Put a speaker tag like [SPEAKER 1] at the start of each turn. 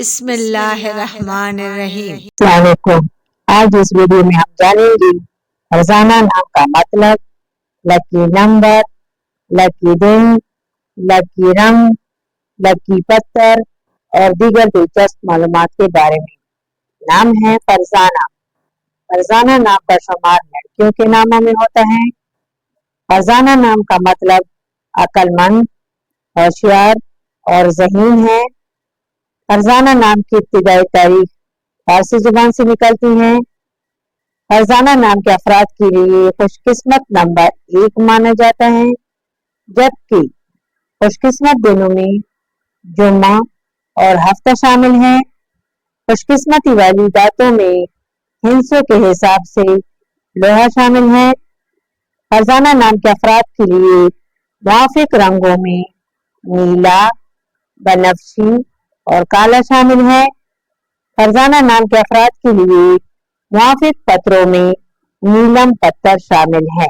[SPEAKER 1] بسم اللہ الرحمن الرحیم۔
[SPEAKER 2] السلام علیکم۔ آج اس ویڈیو میں ہم جانیں گے فرزانہ نام کا مطلب، لکی نمبر، لکی دن، لکی رنگ، لکی پتھر اور دیگر دلچسپ معلومات کے بارے میں۔ نام ہے فرزانہ۔ فرزانہ نام کا شمار لڑکیوں کے ناموں میں ہوتا ہے۔ فرزانہ نام کا مطلب عقل مند، ہوشیار اور ذہین ہے۔ فرزانہ نام کی ابتدائی تاریخ فارسی زبان سے نکلتی ہے۔ فرزانہ نام کے افراد کے لیے خوش قسمت نمبر 1 مانا جاتا ہے، جبکہ خوش قسمت دنوں میں جمعہ اور ہفتہ شامل ہیں۔ خوش قسمتی والی داتوں میں ہندسوں کے حساب سے لوہا شامل ہے۔ فرزانہ نام کے افراد کے لیے موافق رنگوں میں نیلا، بنفشی اور کالا شامل ہے۔ فرزانہ نام کے افراد کے لیے موافق پتھروں میں نیلم پتھر شامل ہے۔